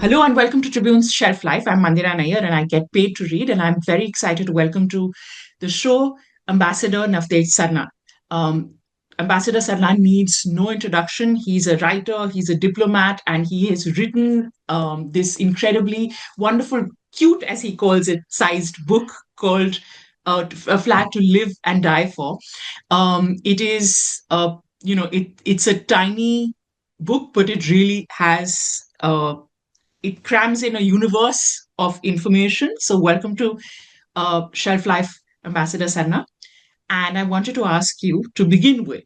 Hello and welcome to Tribune's Shelf Life. I'm Mandira Nayar and I get paid to read, and I'm very excited to welcome to the show Ambassador Navtej Sarna. Um, Ambassador Sarna needs no introduction. He's a writer, he's a diplomat, and he has written this incredibly wonderful, cute, as he calls it, sized book called A Flag to Live and Die For. It is, it's a tiny book, but it really has it crams in a universe of information. So, welcome to Shelf Life, Ambassador Sarna. And I wanted to ask you to begin with.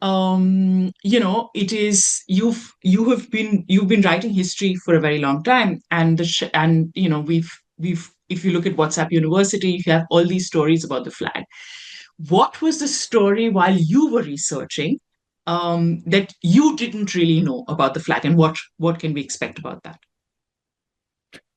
It is you've been writing history for a very long time, and we've if you look at WhatsApp University, you have all these stories about the flag. What was the story while you were researching that you didn't really know about the flag, and what can we expect about that?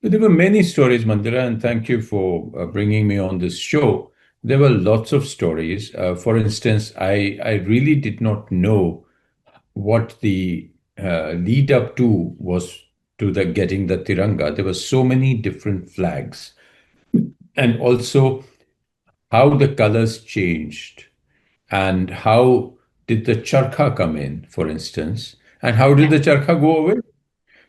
There were many stories, Mandira, and thank you for bringing me on this show. There were lots of stories. For instance, I really did not know what the lead up to was to the getting the Tiranga. There were so many different flags, and also how the colors changed, and how did the charkha come in, for instance, and how did Yeah, the charkha go away? yeah.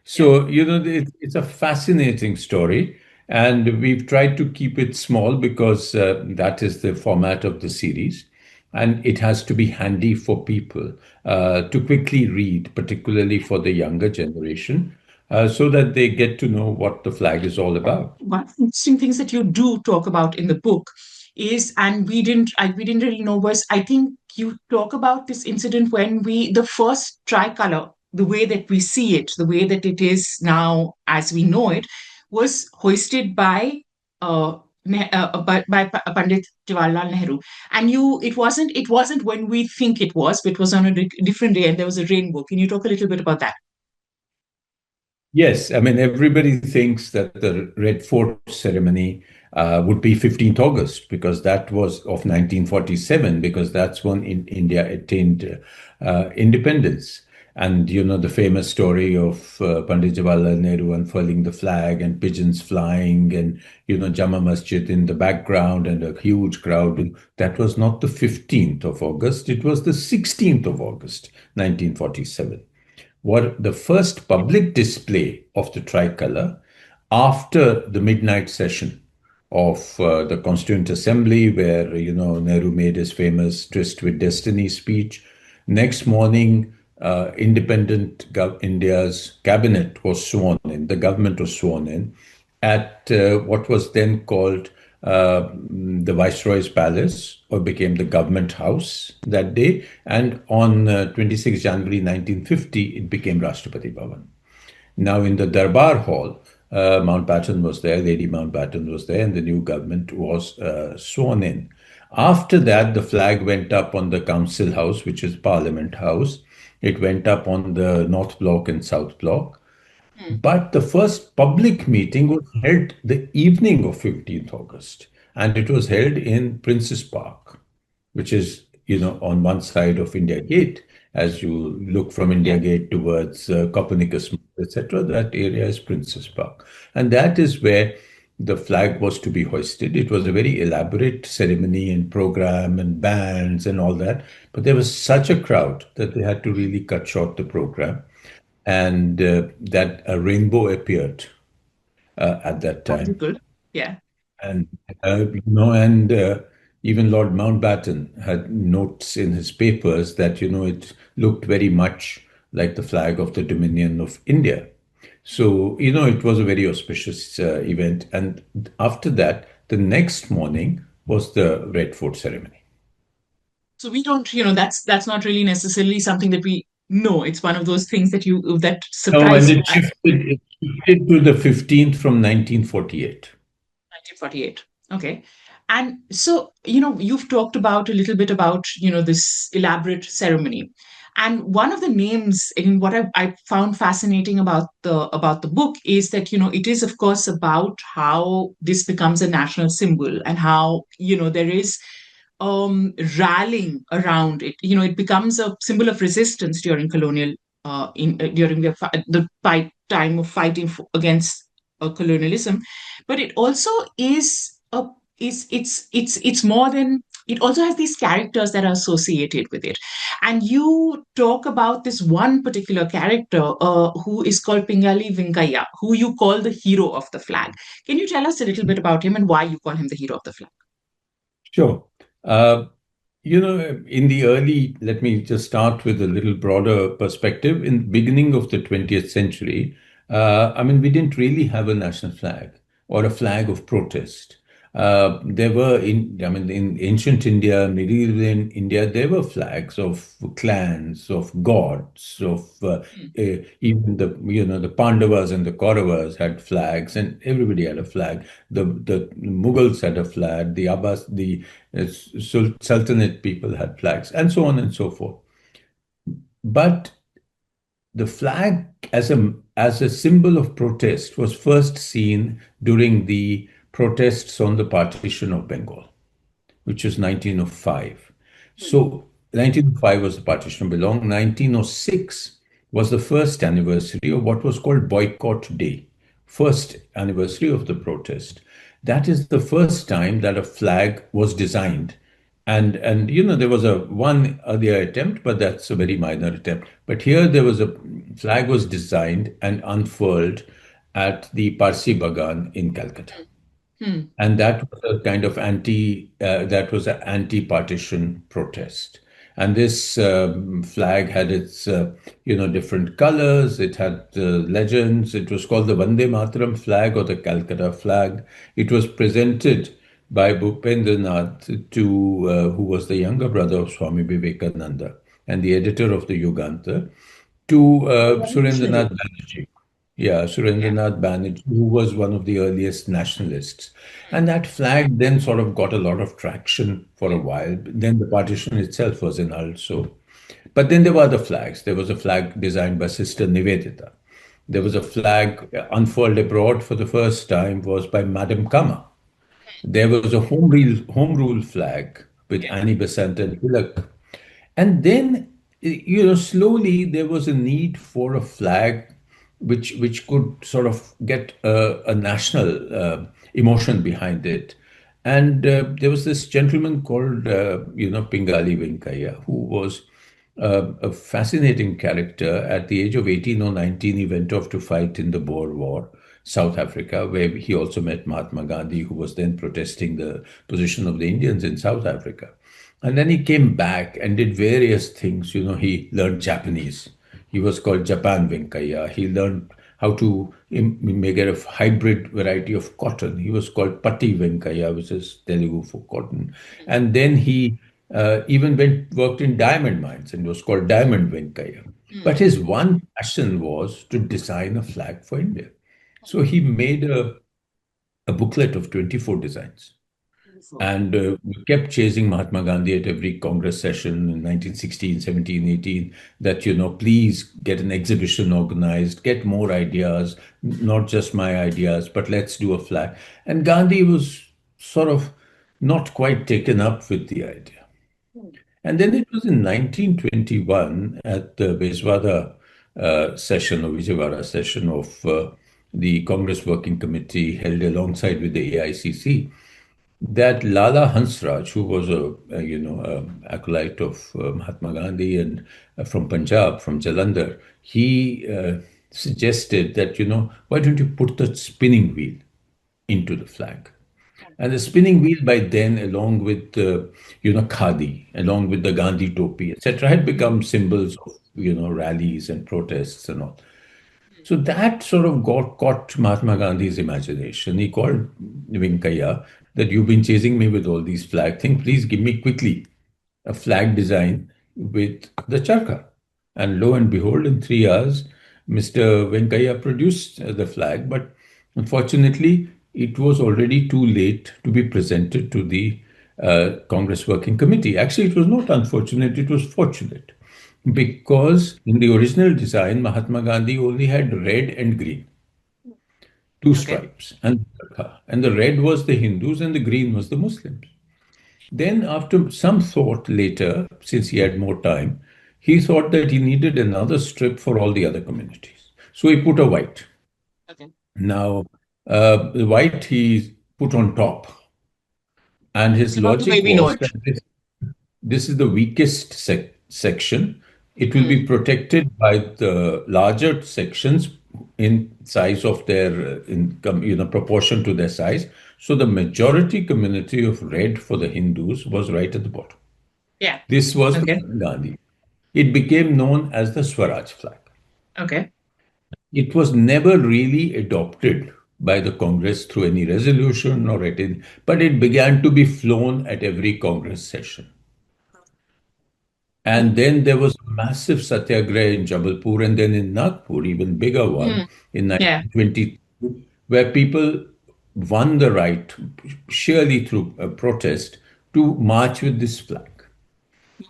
So, it's a fascinating story, and we've tried to keep it small because that is the format of the series. And it has to be handy for people to quickly read, particularly for the younger generation, so that they get to know what the flag is all about. One of the interesting things that you do talk about in the book is, and we didn't really know, was I think you talk about this incident when the first tricolor, the way that we see it, the way that it is now as we know it, was hoisted by Pandit Jawaharlal Nehru, and it wasn't when we think it was, but it was on a different day, and there was a rainbow. Can you talk a little bit about that? Yes, I mean, everybody thinks that the Red Fort ceremony would be 15th August because that was of 1947, because that's when India attained independence. And the famous story of Pandit Jawaharlal Nehru unfurling the flag and pigeons flying, and Jama Masjid in the background and a huge crowd. That was not the 15th of August, it was the 16th of August, 1947, were the first public display of the tricolour after the midnight session of the Constituent Assembly, where Nehru made his famous "Tryst with Destiny" speech. Next morning, India's cabinet was sworn in. The government was sworn in at what was then called the Viceroy's Palace, or became the Government House that day. And on 26 January 1950, it became Rashtrapati Bhavan. Now, in the Darbar Hall, Mountbatten was there, Lady Mountbatten was there, and the new government was sworn in. After that, the flag went up on the Council House, which is Parliament House. It went up on the North Block and South Block. Hmm. But the first public meeting was held the evening of 15th August, and it was held in Prince's Park, which is, on one side of India Gate. As you look from Yeah. India Gate towards Copernicus, etc., that area is Prince's Park. And that is where the flag was to be hoisted. It was a very elaborate ceremony and program and bands and all that. But there was such a crowd that they had to really cut short the program, and that a rainbow appeared at that time. Practical. Yeah. And and even Lord Mountbatten had notes in his papers that it looked very much like the flag of the Dominion of India. So it was a very auspicious event. And after that, the next morning was the Red Fort ceremony. So we don't, that's not really necessarily something that we know. It's one of those things that No, and surprised you at it shifted to the 15th from 1948. 1948. Okay. And so, you've talked about a little bit about, this elaborate ceremony. And one of the names, in what I found fascinating about the book is that, it is, of course, about how this becomes a national symbol and how, there is rallying around it. It becomes a symbol of resistance during colonial in during the time of fighting against colonialism, but it also is a is it's more than, it also has these characters that are associated with it. And you talk about this one particular character who is called Pingali Venkayya, who you call the hero of the flag. Can you tell us a little bit about him and why you call him the hero of the flag? Sure. Uh, in the early, let me just start with a little broader perspective. In the beginning of the 20th century, I mean, we didn't really have a national flag or a flag of protest. There were I mean, in ancient India, medieval India, there were flags of clans, of gods, of even the Pandavas and the Kauravas had flags, and everybody had a flag. The Mughals had a flag. The Sultanate people had flags, and so on and so forth. But the flag as a symbol of protest was first seen during the protests on the partition of Bengal, which was 1905. So 1905 was the partition of Bengal. 1906 was the first anniversary of what was called Boycott Day, first anniversary of the protest. That is the first time that a flag was designed. And there was a one earlier attempt, but that's a very minor attempt. But here there was a flag was designed and unfurled at the Parsi Bagan in Calcutta. Hmm. And that was a kind of that was an anti-partition protest. And this flag had its, different colors. It had legends. It was called the Vande Mataram flag or the Calcutta flag. It was presented by Bhupendranath who was the younger brother of Swami Vivekananda and the editor of the Yuganta, to Revolutionary. Surendranath Banerjee. Yeah, Yeah. Surendranath Banerjee, who was one of the earliest nationalists. And that flag then sort of got a lot of traction for a while. Then the partition itself was annulled. So, but then there were other flags. There was a flag designed by Sister Nivedita. There was a flag unfurled abroad for the first time was by Madame Kama. There was a home rule flag with Annie Besant and Tilak. And then, slowly there was a need for a flag which could sort of get a national emotion behind it. And there was this gentleman called, Pingali Venkayya, who was a fascinating character. At the age of 18 or 19, he went off to fight in the Boer War, South Africa, where he also met Mahatma Gandhi, who was then protesting the position of the Indians in South Africa. And then he came back and did various things. He learned Japanese. He was called Japan Venkaya. He learned how to make a hybrid variety of cotton. He was called Patti Venkaya, which is Telugu for cotton. And then he even worked in diamond mines and was called Diamond Venkaya. Hmm. But his one passion was to design a flag for India. So he made a booklet of 24 designs. Beautiful. And we kept chasing Mahatma Gandhi at every Congress session in 1916, 17, 18, that, please get an exhibition organized, get more ideas, not just my ideas, but let's do a flag. And Gandhi was sort of not quite taken up with the idea. And then it was in 1921 at the Bezwada session or Vijayawada session of the Congress Working Committee held alongside with the AICC that Lala Hansraj, who was acolyte of Mahatma Gandhi and from Punjab, from Jalandhar, he suggested that, why don't you put the spinning wheel into the flag? And the spinning wheel by then, along with, khadi, along with the Gandhi topi, etc., had become symbols of, rallies and protests and all. So that sort of caught Mahatma Gandhi's imagination. He called Venkaya that you've been chasing me with all these flag things. Please give me quickly a flag design with the charkha. And lo and behold, in 3 hours, Mr. Venkaya produced the flag. But unfortunately, it was already too late to be presented to the Congress Working Committee. Actually, it was not unfortunate, it was fortunate. Because in the original design, Mahatma Gandhi only had red and green, two Okay. stripes, and the red was the Hindus and the green was the Muslims. Then, after some thought later, since he had more time, he thought that he needed another strip for all the other communities. So he put a white. Okay. Now, the white he put on top. And his So not the way logic we know was it. that this is the weakest section. It will be Mm. protected by the larger sections in size of their income, proportion to their size. So the majority community of red for the Hindus was right at the bottom. Yeah. This was the Okay. Gandhi. It became known as the Swaraj flag. Okay. It was never really adopted by the Congress through any resolution or anything, but it began to be flown at every Congress session. And Mm. then there was a massive satyagraha in Jabalpur and then in Nagpur, even bigger one Mm. in Yeah. 1920, where people won the right, surely through a protest, to march with this flag.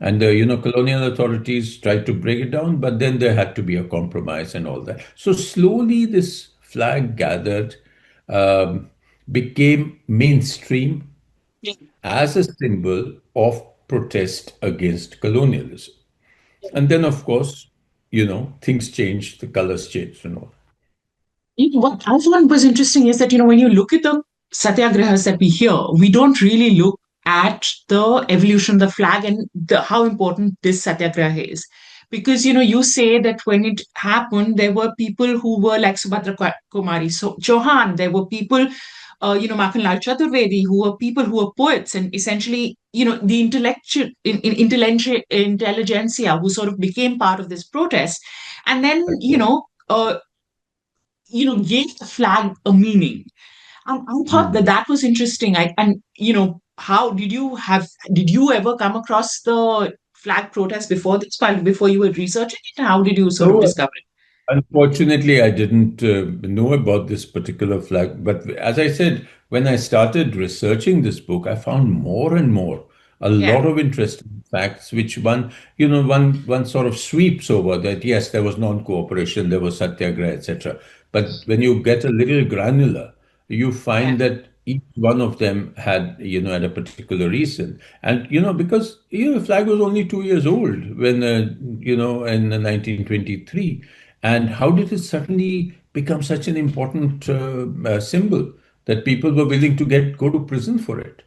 And the colonial authorities tried to break it down, but then there had to be a compromise and all that. So slowly, this flag gathered, um, became mainstream Yeah. as a symbol of protest against colonialism. And then, of course, things changed, the colors changed and all. What I found was interesting is that, when you look at the satyagrahas that we hear, we don't really look at the evolution of the flag and how important this satyagraha is. Because, you say that when it happened, there were people who were like Subhadra Kumari, so Chauhan, there were people, Makanlal Chaturvedi, who were people who were poets and essentially, the intelligentsia who sort of became part of this protest. And then, gave the flag a meaning. And I thought that Hmm. that was interesting. How did you ever come across the flag protest before this, before you were researching it? How did you sort of No, discover it? unfortunately, I didn't know about this particular flag. But as I said, when I started researching this book, I found more and more a Yeah, lot of interesting facts, which one sort of sweeps over that. Yes, there was non-cooperation, there was satyagraha, etc. But when you get a little granular, you yeah, find that each one of them had a particular reason. And, because, the flag was only 2 years old when, in 1923. And how did it suddenly become such an important symbol that people were willing to go to prison for it?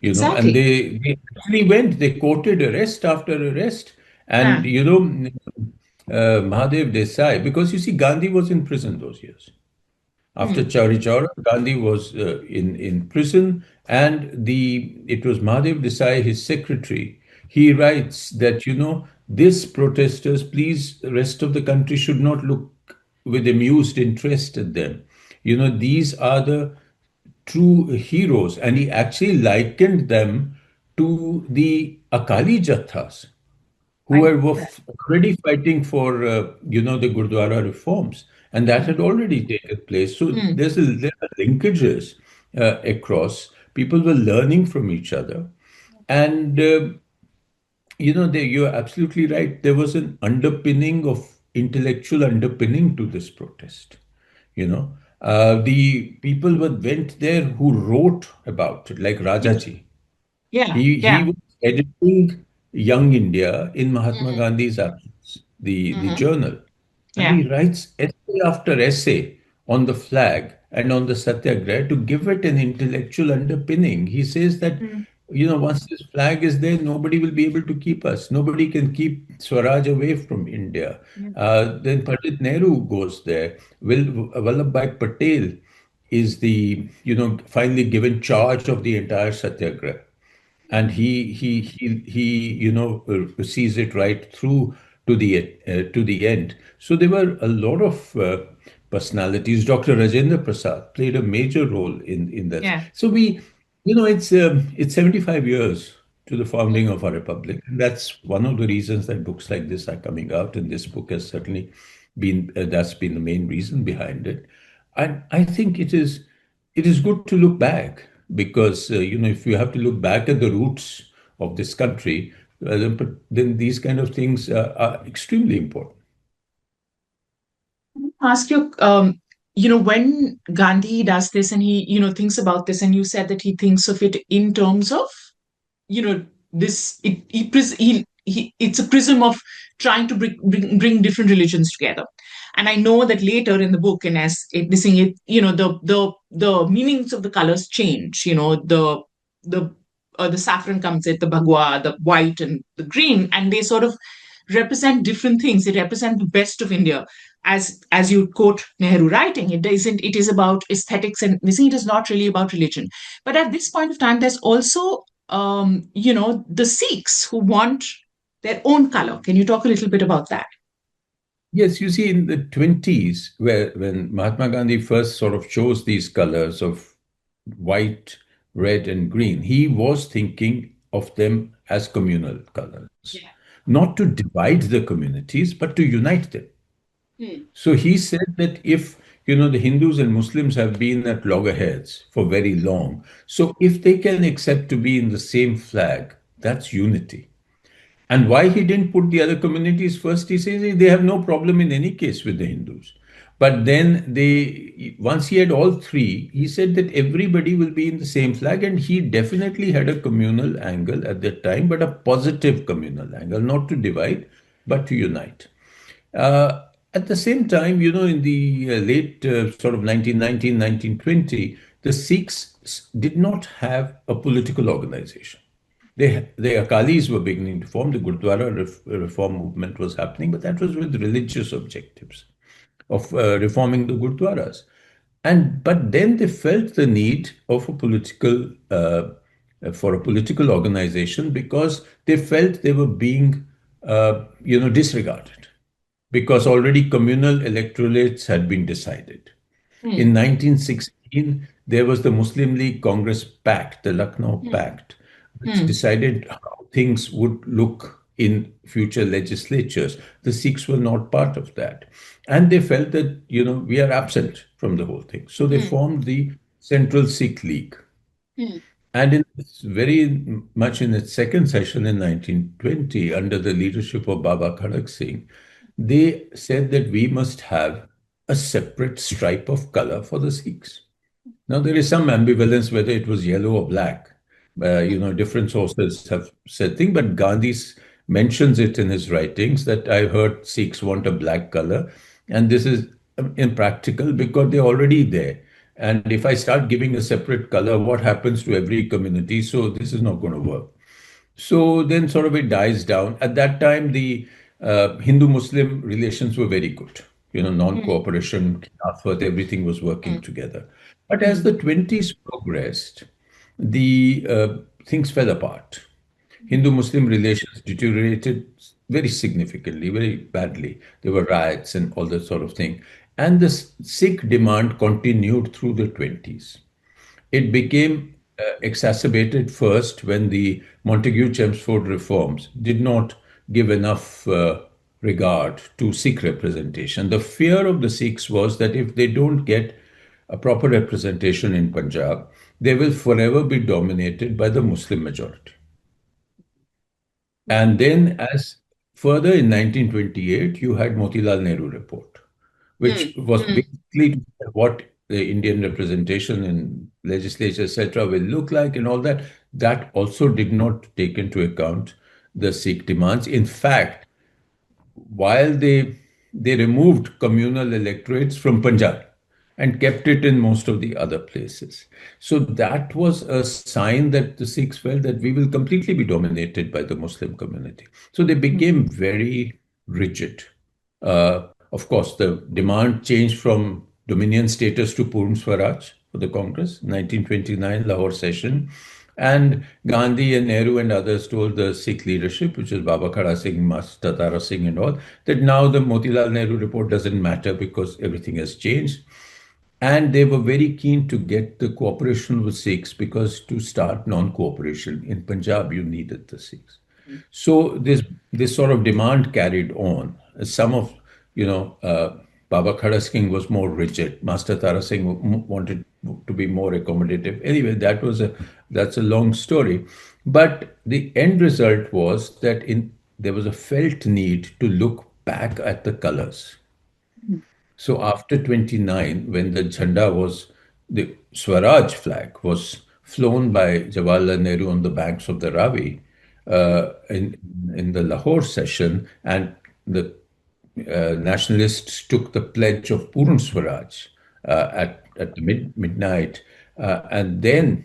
And exactly. they actually went, they quoted arrest after arrest. And, Yeah. Mahadev Desai, because you see, Gandhi was in prison those years. After Hmm. Chauri Chaura, Gandhi was in prison, and it was Mahadev Desai, his secretary. He writes that these protesters, please, the rest of the country should not look with amused interest at them. These are the true heroes, and he actually likened them to the Akali Jathas who Right. were already fighting for the Gurdwara reforms, and that had already taken place. So Hmm. there are linkages across. People were learning from each other, and you're absolutely right. There was an underpinning of intellectual underpinning to this protest. The people went there who wrote about it, like Rajaji. Yeah, He yeah. was editing Young India in Mahatma Hmm. Gandhi's absence, the Hmm. journal. And Yeah. he writes essay after essay on the flag and on the satyagraha to give it an intellectual underpinning. He says that, Hmm. once this flag is there, nobody will be able to keep us. Nobody can keep Swaraj away from India. Yeah. Then Pandit Nehru goes there. Vallabhbhai Patel is finally given charge of the entire satyagraha, and he sees it right through to the end. So there were a lot of personalities. Dr. Rajendra Prasad played a major role in that. Yeah. So it's 75 years to the founding of our republic, and that's one of the reasons that books like this are coming out. And this book has certainly been that's been the main reason behind it. And I think it is good to look back because if you have to look back at the roots of this country, then these kind of things are extremely important. Ask you, when Gandhi does this and he, thinks about this, and you said that he thinks of it in terms of, this, he it's a prism of trying to bring different religions together. And I know that later in the book, and as it, this thing, it, the meanings of the colors change. The saffron comes in, the bhagwa, the white and the green, and they sort of represent different things. They represent the best of India. As you quote Nehru writing, it is about aesthetics, and this it is not really about religion. But at this point of time, there's also the Sikhs who want their own color. Can you talk a little bit about that? Yes, you see, in the 20s, when Mahatma Gandhi first sort of chose these colors of white, red, and green, he was thinking of them as communal colors, Yeah. not to divide the communities, but to unite them. Hmm. So he said that if, the Hindus and Muslims have been at loggerheads for very long, so if they can accept to be in the same flag, that's unity. And why he didn't put the other communities first, he says they have no problem in any case with the Hindus. But then once he had all three, he said that everybody will be in the same flag. And he definitely had a communal angle at that time, but a positive communal angle, not to divide, but to unite. Uh, at the same time, in the late sort of 1919, 1920, the Sikhs did not have a political organization. The Akalis were beginning to form, the Gurdwara reform movement was happening, but that was with religious objectives of reforming the Gurdwaras. But then they felt the need of for a political organization because they felt they were being, disregarded because already communal electorates had been decided. Hmm. In 1916, there was the Muslim League Congress Pact, the Lucknow Hmm. Pact, which Hmm. decided how things would look in future legislatures. The Sikhs were not part of that. And they felt that, we are absent from the whole thing. So they Hmm. formed the Central Sikh League. Hmm. And very much in its second session in 1920, under the leadership of Baba Khadak Singh, they said that we must have a separate stripe of color for the Sikhs. Now, there is some ambivalence whether it was yellow or black. Different sources have said things, but Gandhi mentions it in his writings that I heard Sikhs want a black color. And this is impractical because they're already there. And if I start giving a separate color, what happens to every community? So this is not going to work. So then sort of it dies down. At that time, the Hindu-Muslim relations were very good. Hmm. Non-cooperation, Khilafat, everything was Hmm. working together. But as Hmm. the 20s progressed, the things fell apart. Hindu-Muslim relations deteriorated very significantly, very badly. There were riots and all that sort of thing. And the Sikh demand continued through the 20s. It became exacerbated first when the Montagu-Chelmsford reforms did not give enough regard to Sikh representation. The fear of the Sikhs was that if they don't get a proper representation in Punjab, they will forever be dominated by the Muslim majority. And then, as further in 1928, you had Motilal Nehru report, Hmm. which was Hmm. basically what the Indian representation in legislature, etc., will look like and all that. That also did not take into account the Sikh demands. In fact, while they removed communal electorates from Punjab and kept it in most of the other places. So that was a sign that the Sikhs felt that we will completely be dominated by the Muslim community. So they became very rigid. Of course, the demand changed from dominion status to Purn Swaraj for the Congress, 1929 Lahore session. And Gandhi and Nehru and others told the Sikh leadership, which is Baba Khara Singh, Master Tara Singh and all, that now the Motilal Nehru report doesn't matter because everything has changed. And they were very keen to get the cooperation with Sikhs because to start non-cooperation in Punjab, you needed the Sikhs. So this sort of demand carried on. Some of Baba Khada Singh was more rigid. Master Tara Singh wanted to be more accommodative. Anyway, that's a long story, but the end result was that there was a felt need to look back at the colors. So after 29, when the Swaraj flag was flown by Jawaharlal Nehru on the banks of the Ravi in in the Lahore session, and the nationalists took the pledge of Purna Swaraj at the midnight, and then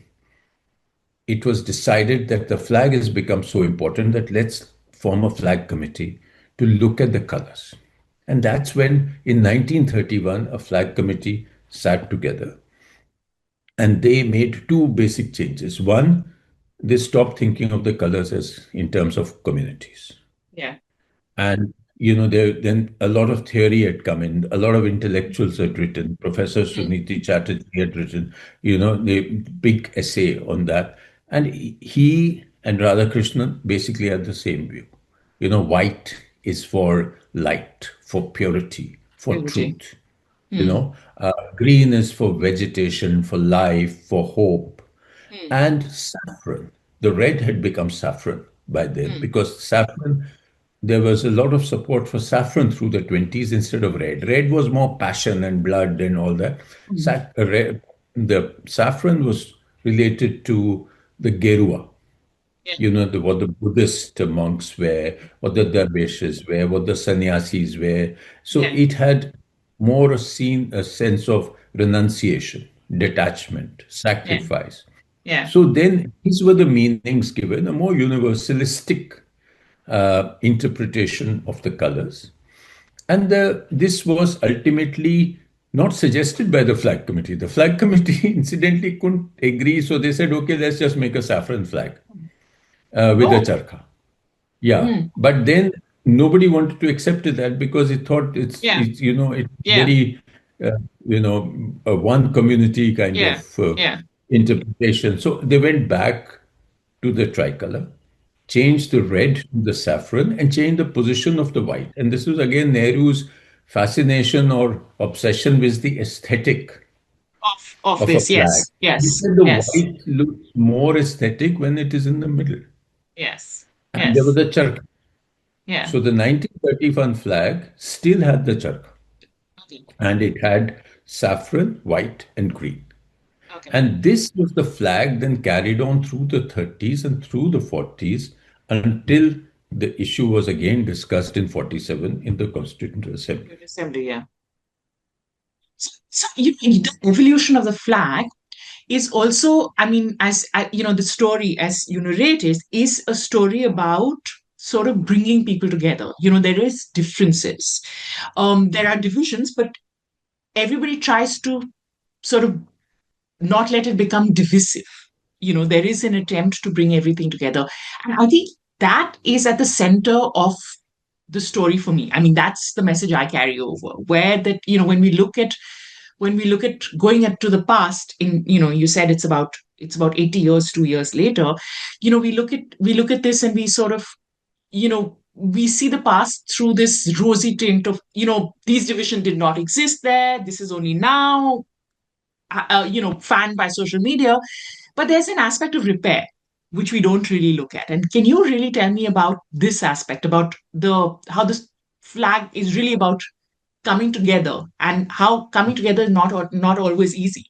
it was decided that the flag has become so important that let's form a flag committee to look at the colors. And that's when, in 1931, a flag committee sat together and they made two basic changes. One, they stopped thinking of the colors as in terms of communities. Yeah. And then a lot of theory had come in. A lot of intellectuals had written. Professor Mm. Suniti Chatterjee had written, the big essay on that. And he and Radhakrishnan basically had the same view. White is for light, for purity, for Purity. truth. Mm. Green is for vegetation, for life, for hope. Mm. And saffron, the red had become saffron by then Mm. because saffron, there was a lot of support for saffron through the 20s instead of red. Red was more passion and blood and all that. Mm. The saffron was related to the Gerua, Yeah. what the Buddhist monks wear, what the dervishes wear, what the sannyasis wear. So Yeah. it had more a sense of renunciation, detachment, Yeah. sacrifice. Yeah. So then these were the meanings given, a more universalistic interpretation of the colors. And this was ultimately not suggested by the flag committee. The flag committee, incidentally, couldn't agree. So they said, okay, let's just make a saffron flag with a Oh. charkha. Yeah, Mm. but then nobody wanted to accept that because it thought Yeah. it's Yeah. very, uh, a one community kind Yeah. of Yeah. interpretation. So they went back to the tricolor, changed the red to the saffron, and changed the position of the white. And this was again Nehru's fascination or obsession with the aesthetic Of of a this. flag. Yes. He Yes. said the Yes. white looks more aesthetic when it is in the middle. Yes. And there was Yes. a charkha. Yeah. So the 1931 flag still had the charkha, Okay. and it had saffron, white, and green. Okay. And this was the flag then carried on through the 30s and through the 40s until the issue was again discussed in 47 in the Constituent Assembly. Assembly. Yeah. So the evolution of the flag is also, I mean, the story, as you narrate, is a story about sort of bringing people together. There is differences, there are divisions, but everybody tries to sort of not let it become divisive. There is an attempt to bring everything together, and I think that is at the center of the story for me. I mean, that's the message I carry over. Where that when we look at going to the past, you said it's about 80 years, 2 years later. We look at this and we sort of we see the past through this rosy tint of these divisions did not exist there. This is only now fanned by social media. But there's an aspect of repair which we don't really look at. And can you really tell me about this aspect, about the how this flag is really about coming together, and how coming together is not always easy?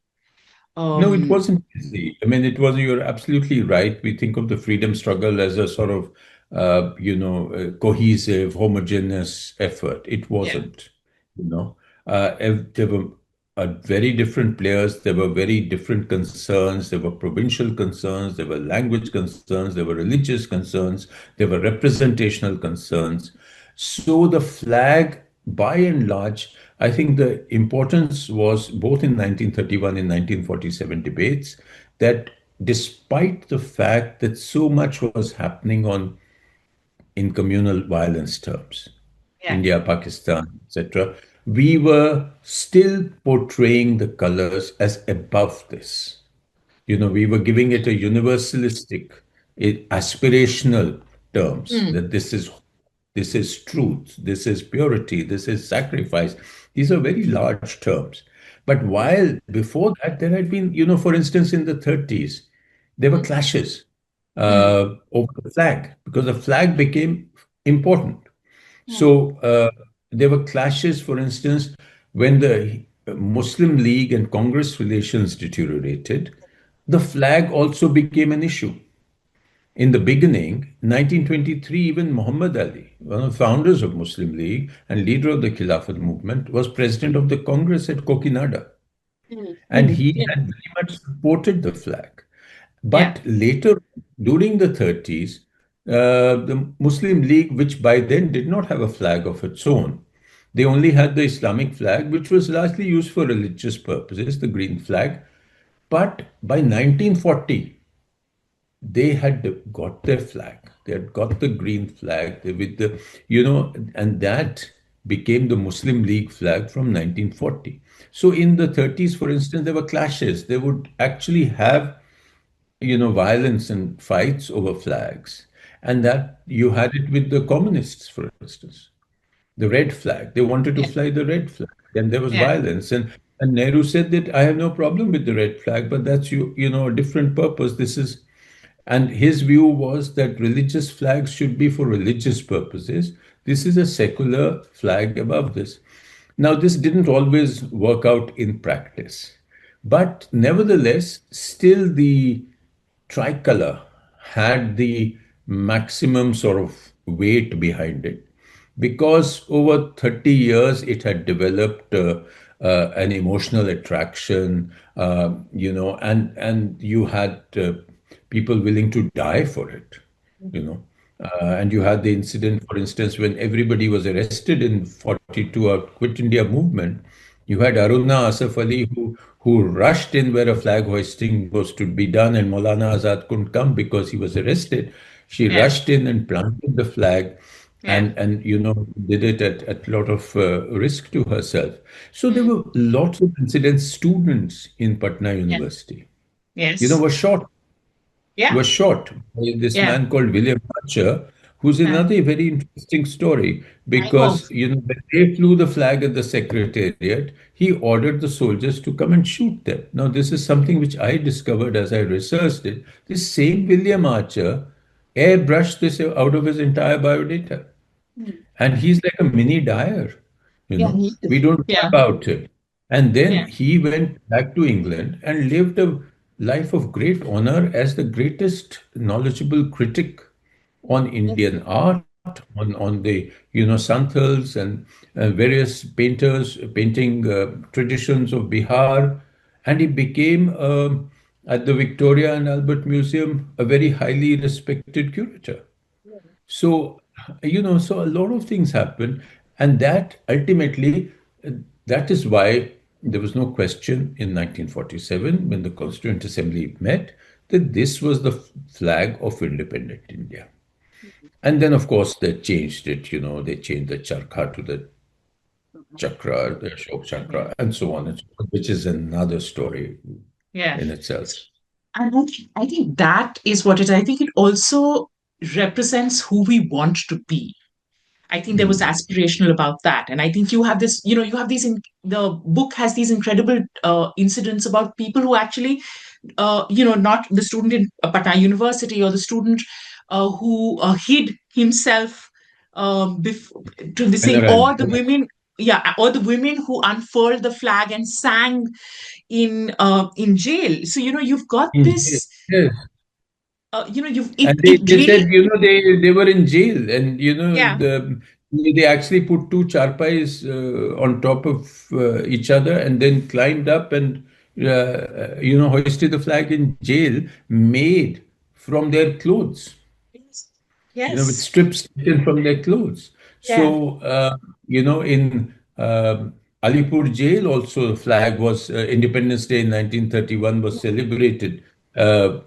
No, it um wasn't easy. I mean, you're absolutely right. We think of the freedom struggle as a sort of, cohesive, homogeneous effort. It yeah. wasn't, you know. There were very different players. There were very different concerns. There were provincial concerns. There were language concerns. There were religious concerns. There were representational concerns. So the flag, by and large, I think the importance was both in 1931 and 1947 debates that despite the fact that so much was happening on in communal violence terms, Yeah. India, Pakistan, etc., we were still portraying the colors as above this. We were giving it a universalistic, aspirational terms Mm. that this is truth, this is purity, this is sacrifice. These are very large terms. But while before that, there had been, for instance, in the 30s, there were Mm. clashes Mm. over the flag because the flag became important. Mm. So there were clashes, for instance, when the Muslim League and Congress relations deteriorated, the flag also became an issue. in the beginning, 1923, even Muhammad Ali, one of the founders of Muslim League and leader of the Khilafat movement, was president of the Congress at Kokinada. And he Yeah. had very much supported the flag. Yeah. But later, during the 30s, the Muslim League, which by then did not have a flag of its own, they only had the Islamic flag, which was largely used for religious purposes, the green flag. But by 1940, they had got their flag. They had got the green flag with the, and that became the Muslim League flag from 1940. So in the 30s, for instance, there were clashes. They would actually have, violence and fights over flags. And that you had it with the communists, for instance, the red flag. They wanted to Yeah. fly the red flag. Then there was Yeah. violence. And Nehru said that I have no problem with the red flag, but that's a different purpose. This is and his view was that religious flags should be for religious purposes. This is a secular flag above this. Now, this didn't always work out in practice, but nevertheless, still the Tricolour had the maximum sort of weight behind it because over 30 years it had developed an emotional attraction, and you had people willing to die for it, you know. And you had the incident, for instance, when everybody was arrested in 42 or Quit India movement. You had Aruna Asaf Ali who rushed in where a flag hoisting was to be done, and Maulana Azad couldn't come because he was arrested. She Yeah. rushed in and planted the flag, Yeah. and did it at a lot of risk to herself. So there Mm. were lots of incidents. Students in Patna Yeah. University, Yes. were shot Yeah. was shot by this Yeah. man called William Archer, who's Uh, another very interesting story I know. because when they flew the flag at the Secretariat, he ordered the soldiers to come and shoot them. Now, this is something which I discovered as I researched it. This same William Archer airbrushed this out of his entire biodata. Mm. And he's like a mini Dyer, Yeah. He we is. don't know Yeah. about it. And then Yeah. he went back to England and lived a life of great honor as the greatest knowledgeable critic on Yes. Indian art, on the Santals and various painters painting traditions of Bihar, and he became at the Victoria and Albert Museum a very highly respected curator. So, so a lot of things happen, and that ultimately, that is why there was no question in 1947 when the Constituent Assembly met that this was the flag of independent India. And then, of course, they changed it. They changed the charkha to the chakra, the Ashok Yeah. chakra, and so on and so on, which is another story Yeah. in itself. And I think that is what it is. I think it also represents who we want to be. I think there was Mm. aspirational about that. And I think you have this, you have these, the book has these incredible incidents about people who actually, not the student in Patna University or the student who hid himself to the thing, Panorama. or the women, yeah, or the women who unfurled the flag and sang in jail. So, you've got this, Yes. you've, And it they said, really, they were in jail, and yeah, they actually put two charpais on top of each other, and then climbed up and hoisted the flag in jail, made from their clothes, yes, with yes, strips taken from their clothes. yeah, So, in Alipur jail also, the flag was Independence Day in 1931 was celebrated uh,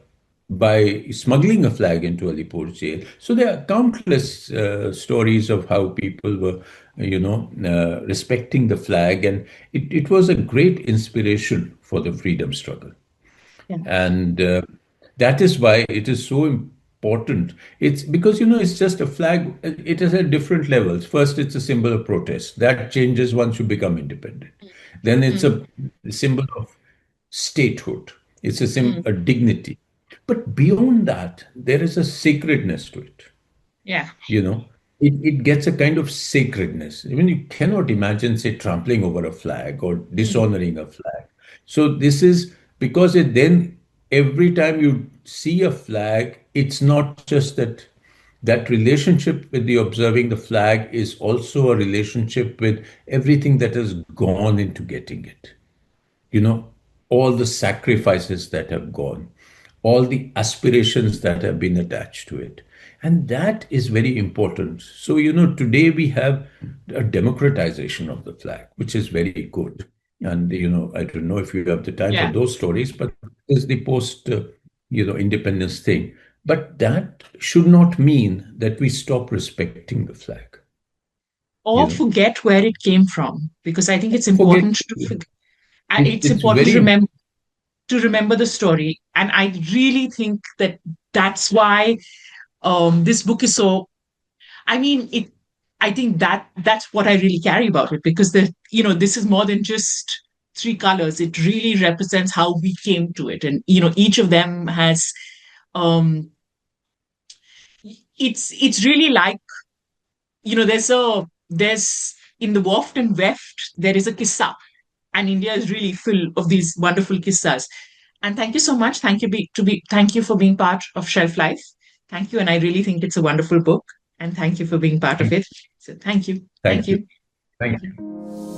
by smuggling a flag into Alipur jail. So there are countless stories of how people were, respecting the flag, and it was a great inspiration for the freedom struggle. yeah. And that is why it is so important. It's because, it's just a flag. It is at different levels. First, it's a symbol of protest. That changes once you become independent. Then it's Mm, a symbol of statehood. It's mm, a dignity. But beyond that, there is a sacredness to it. yeah. You know, it gets a kind of sacredness. Even you cannot imagine, say, trampling over a flag or Mm, dishonoring a flag. So this is because it then every time you see a flag, it's not just that relationship with the observing the flag is also a relationship with everything that has gone into getting it. You know, all the sacrifices that have gone, all the aspirations that have been attached to it. And that is very important. So, today we have a democratization of the flag, which is very good. And, I don't know if you have the time for Yeah. those stories, but is the post, independence thing. But that should not mean that we stop respecting the flag, you Or know, forget where it came from, because I think it's forget. important it's It's important very to remember the story. And I really think that that's why this book is so. I mean, it. I think that's what I really carry about it, because this is more than just three colors. It really represents how we came to it, and each of them has. Um, it's really like, there's in the Waft and Weft there is a kissa, and India is really full of these wonderful kissas. And thank you so much. Thank you for being part of Shelf Life. Thank you, and I really think it's a wonderful book. And thank you for being part of it. So thank you, thank thank you. you. Thank you.